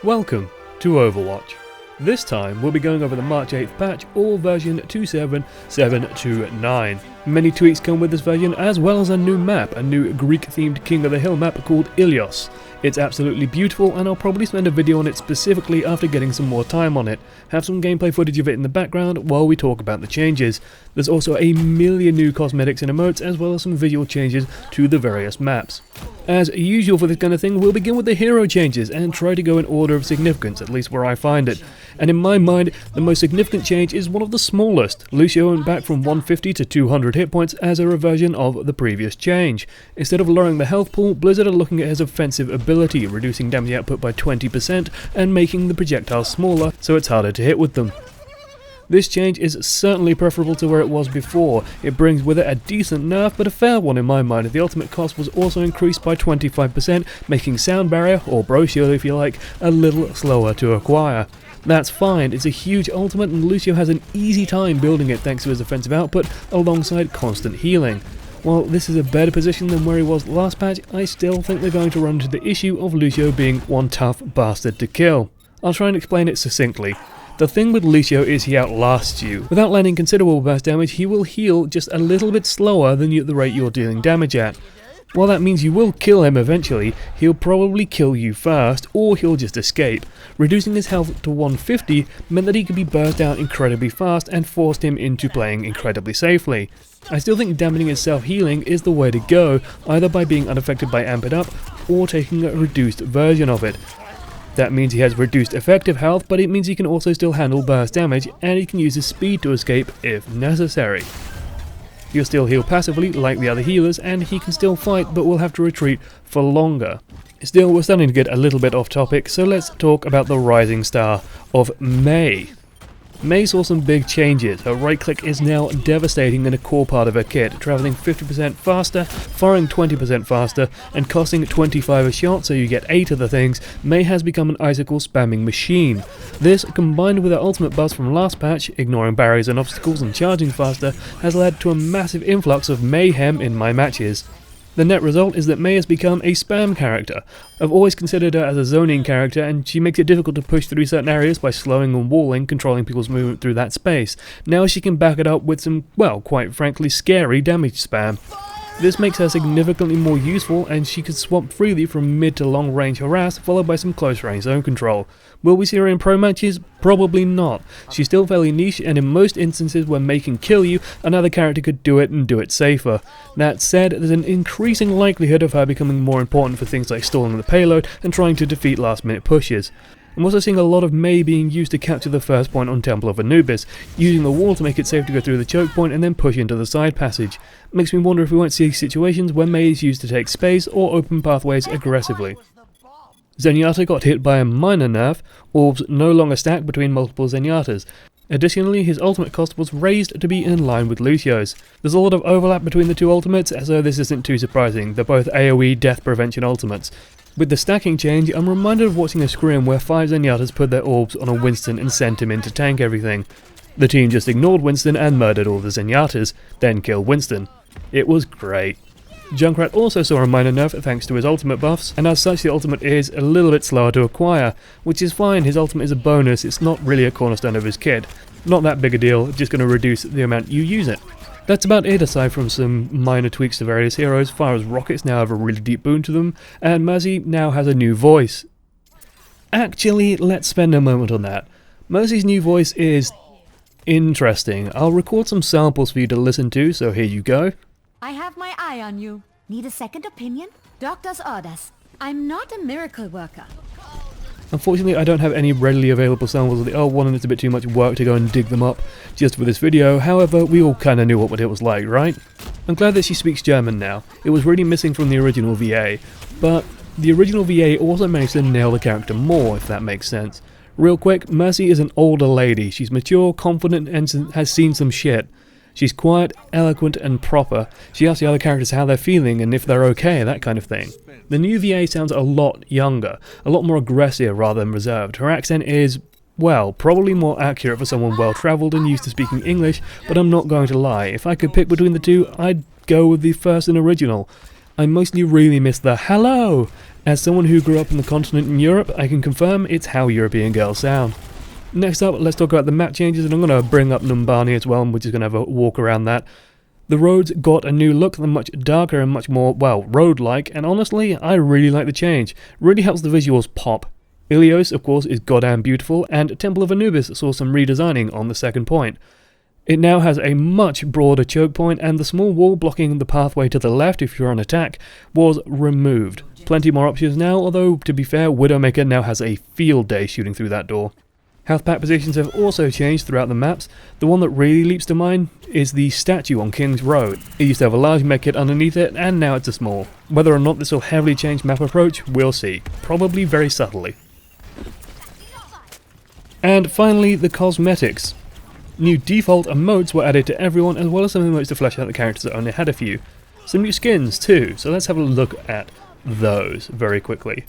Welcome to Overwatch. This time we'll be going over the March 8th patch, all version 27729. Many tweaks come with this version, as well as a new map, a new Greek-themed King of the Hill map called Ilios. It's absolutely beautiful, and I'll probably spend a video on it specifically after getting some more time on it. Have some gameplay footage of it in the background while we talk about the changes. There's also a million new cosmetics and emotes, as well as some visual changes to the various maps. As usual for this kind of thing, we'll begin with the hero changes and try to go in order of significance, at least where I find it. And in my mind, the most significant change is one of the smallest. Lucio went back from 150 to 200 hit points as a reversion of the previous change. Instead of lowering the health pool, Blizzard are looking at his offensive ability, reducing damage output by 20% and making the projectiles smaller so it's harder to hit with them. This change is certainly preferable to where it was before. It brings with it a decent nerf, but a fair one in my mind. The ultimate cost was also increased by 25%, making Sound Barrier, or Bro Shield if you like, a little slower to acquire. That's fine, it's a huge ultimate and Lucio has an easy time building it thanks to his offensive output alongside constant healing. While this is a better position than where he was last patch, I still think they're going to run into the issue of Lucio being one tough bastard to kill. I'll try and explain it succinctly. The thing with Lucio is he outlasts you. Without landing considerable burst damage, he will heal just a little bit slower than the rate you're dealing damage at. While that means you will kill him eventually, he'll probably kill you first, or he'll just escape. Reducing his health to 150 meant that he could be burst out incredibly fast and forced him into playing incredibly safely. I still think damaging his self-healing is the way to go, either by being unaffected by Amp It Up, or taking a reduced version of it. That means he has reduced effective health, but it means he can also still handle burst damage, and he can use his speed to escape if necessary. He'll still heal passively like the other healers, and he can still fight, but will have to retreat for longer. Still, we're starting to get a little bit off topic, so let's talk about the rising star of Mei. Mei saw some big changes. Her right click is now devastating in a core part of her kit, travelling 50% faster, firing 20% faster, and costing 25 a shot, so you get 8 of the things. Mei has become an icicle spamming machine. This, combined with her ultimate buffs from last patch, ignoring barriers and obstacles and charging faster, has led to a massive influx of Mei-hem in my matches. The net result is that Mei has become a spam character. I've always considered her as a zoning character, and she makes it difficult to push through certain areas by slowing and walling, controlling people's movement through that space. Now she can back it up with some, well, quite frankly, scary damage spam. This makes her significantly more useful, and she can swap freely from mid to long range harass, followed by some close range zone control. Will we see her in pro matches? Probably not. She's still fairly niche, and in most instances where Mei can kill you, another character could do it and do it safer. That said, there's an increasing likelihood of her becoming more important for things like stalling the payload and trying to defeat last minute pushes. I'm also seeing a lot of Mei being used to capture the first point on Temple of Anubis, using the wall to make it safe to go through the choke point and then push into the side passage. Makes me wonder if we won't see situations where Mei is used to take space or open pathways aggressively. Zenyatta got hit by a minor nerf. Orbs no longer stack between multiple Zenyatas. Additionally, his ultimate cost was raised to be in line with Lucio's. There's a lot of overlap between the two ultimates, so this isn't too surprising. They're both AoE death prevention ultimates. With the stacking change, I'm reminded of watching a scrim where 5 Zenyatas put their orbs on a Winston and sent him in to tank everything. The team just ignored Winston and murdered all the Zenyatas, then killed Winston. It was great. Junkrat also saw a minor nerf thanks to his ultimate buffs, and as such the ultimate is a little bit slower to acquire, which is fine. His ultimate is a bonus, it's not really a cornerstone of his kit. Not that big a deal, just going to reduce the amount you use it. That's about it aside from some minor tweaks to various heroes. Fire as rockets now have a really deep boon to them, and Mercy now has a new voice. Actually, let's spend a moment on that. Mercy's new voice is interesting. I'll record some samples for you to listen to, so here you go. I have my eye on you. Need a second opinion? Doctor's orders. I'm not a miracle worker. Unfortunately, I don't have any readily available samples of the old one, and it's a bit too much work to go and dig them up just for this video. However, we all kinda knew what it was like, right? I'm glad that she speaks German now. It was really missing from the original VA, but the original VA also managed to nail the character more, if that makes sense. Real quick, Mercy is an older lady. She's mature, confident, and has seen some shit. She's quiet, eloquent, and proper. She asks the other characters how they're feeling and if they're okay, that kind of thing. The new VA sounds a lot younger, a lot more aggressive rather than reserved. Her accent is, well, probably more accurate for someone well-travelled and used to speaking English, but I'm not going to lie. If I could pick between the two, I'd go with the first and original. I mostly really miss the hello. As someone who grew up in the continent in Europe, I can confirm it's how European girls sound. Next up, let's talk about the map changes, and I'm going to bring up Numbani as well, and we're just going to have a walk around that. The roads got a new look, they're much darker and much more, well, road-like, and honestly, I really like the change. Really helps the visuals pop. Ilios, of course, is goddamn beautiful, and Temple of Anubis saw some redesigning on the second point. It now has a much broader choke point, and the small wall blocking the pathway to the left if you're on attack was removed. Plenty more options now, although, to be fair, Widowmaker now has a field day shooting through that door. Health pack positions have also changed throughout the maps. The one that really leaps to mind is the statue on King's Road. It used to have a large medkit underneath it, and now it's a small. Whether or not this will heavily change map approach, we'll see. Probably very subtly. And finally, the cosmetics. New default emotes were added to everyone, as well as some emotes to flesh out the characters that only had a few. Some new skins too, so let's have a look at those very quickly.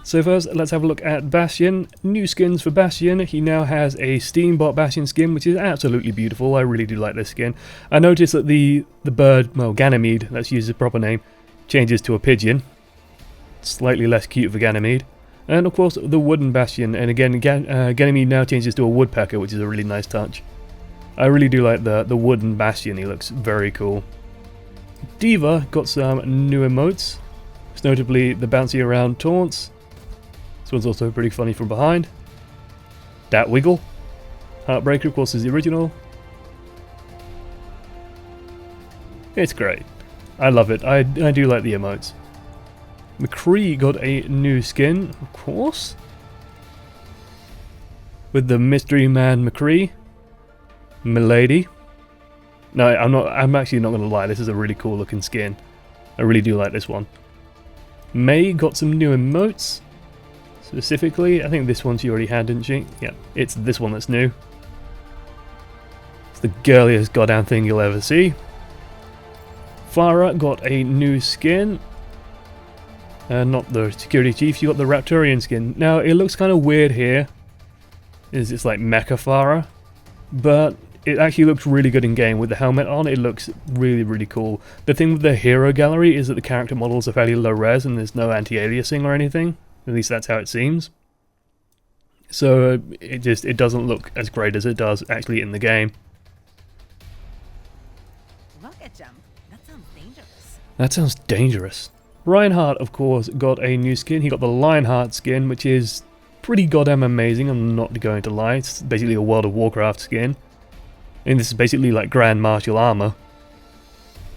So first, let's have a look at Bastion. New skins for Bastion. He now has a Steambot Bastion skin, which is absolutely beautiful. I really do like this skin. I noticed that the bird, well, Ganymede, let's use his proper name, changes to a pigeon. Slightly less cute for Ganymede. And of course, the wooden Bastion, and again, Ganymede now changes to a woodpecker, which is a really nice touch. I really do like the wooden Bastion, he looks very cool. Diva got some new emotes, most notably the bouncy around taunts. This one's also pretty funny from behind. Dat Wiggle. Heartbreaker, of course, is the original. It's great. I love it. I do like the emotes. McCree got a new skin, of course. With the Mystery Man McCree. Milady. No, I'm actually not gonna lie, this is a really cool looking skin. I really do like this one. Mei got some new emotes. Specifically, I think this one she already had, didn't she? Yeah, it's this one that's new. It's the girliest goddamn thing you'll ever see. Farah got a new skin. Not the security chief, she got the Rapturian skin. Now, it looks kind of weird here. It's like Mecha Farah. But it actually looks really good in game with the helmet on. It looks really, really cool. The thing with the hero gallery is that the character models are fairly low res and there's no anti-aliasing or anything. At least that's how it seems. So it doesn't look as great as it does actually in the game. Look at them. That sounds dangerous. That sounds dangerous. Reinhardt, of course, got a new skin. He got the Lionheart skin, which is pretty goddamn amazing, I'm not going to lie. It's basically a World of Warcraft skin. And this is basically like Grand Martial armor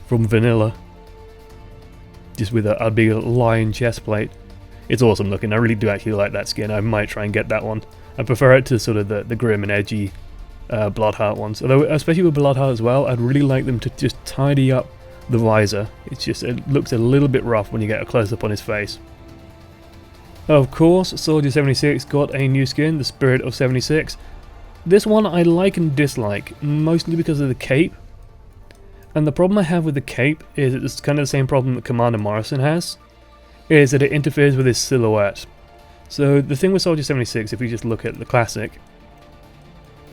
from vanilla. Just with a big lion chest plate. It's awesome looking. I really do actually like that skin. I might try and get that one. I prefer it to sort of the grim and edgy Bloodheart ones. Although, especially with Bloodheart as well, I'd really like them to just tidy up the visor. It looks a little bit rough when you get a close-up on his face. Of course, Soldier 76 got a new skin, the Spirit of 76. This one I like and dislike, mostly because of the cape. And the problem I have with the cape is it's kind of the same problem that Commander Morrison has, is that it interferes with his silhouette. So the thing with Soldier 76, if you just look at the classic,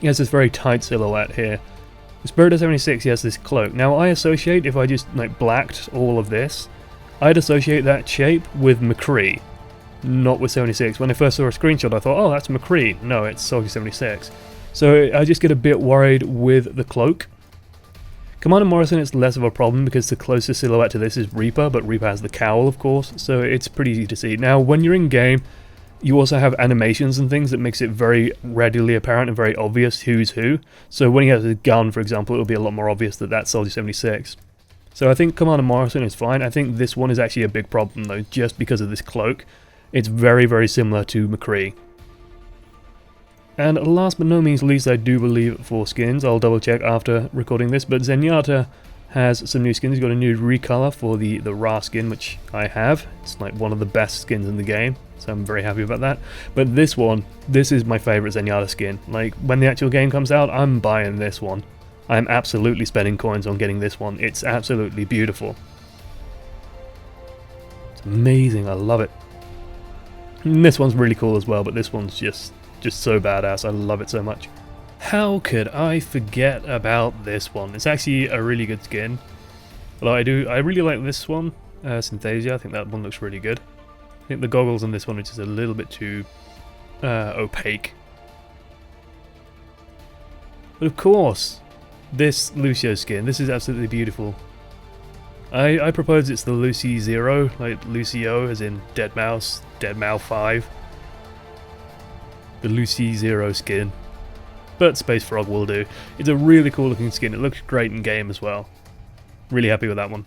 he has this very tight silhouette here. The Spirit of 76, he has this cloak. Now I associate, if I just like blacked all of this, I'd associate that shape with McCree, not with 76. When I first saw a screenshot I thought, oh, that's McCree. No, it's Soldier 76. So I just get a bit worried with the cloak. Commander Morrison, it's less of a problem because the closest silhouette to this is Reaper, but Reaper has the cowl, of course, so it's pretty easy to see. Now, when you're in game, you also have animations and things that makes it very readily apparent and very obvious who's who. So when he has a gun, for example, it'll be a lot more obvious that that's Soldier 76. So I think Commander Morrison is fine. I think this one is actually a big problem, though, just because of this cloak. It's very, very similar to McCree. And last but no means least, I do believe for skins, I'll double check after recording this, but Zenyatta has some new skins. He's got a new recolor for the Ra skin, which I have. It's like one of the best skins in the game, so I'm very happy about that. But this one, this is my favourite Zenyatta skin. Like, when the actual game comes out, I'm buying this one. I'm absolutely spending coins on getting this one. It's absolutely beautiful. It's amazing, I love it. And this one's really cool as well, but this one's just so badass. I love it so much. How could I forget about this one? It's actually a really good skin. Although I really like this one. Synthesia. I think that one looks really good. I think the goggles on this one are just a little bit too opaque. But of course, this Lucio skin, this is absolutely beautiful. I propose it's the Lucy Zero, like Lucio as in Dead Mouse 5. The Lucy Zero skin. But Space Frog will do. It's a really cool looking skin, it looks great in game as well. Really happy with that one.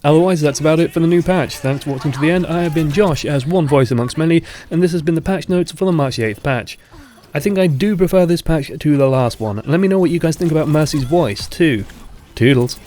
Otherwise, that's about it for the new patch. Thanks for watching to the end. I have been Josh, as one voice amongst many, and this has been the patch notes for the March 8th patch. I think I do prefer this patch to the last one. Let me know what you guys think about Mercy's voice, too. Toodles.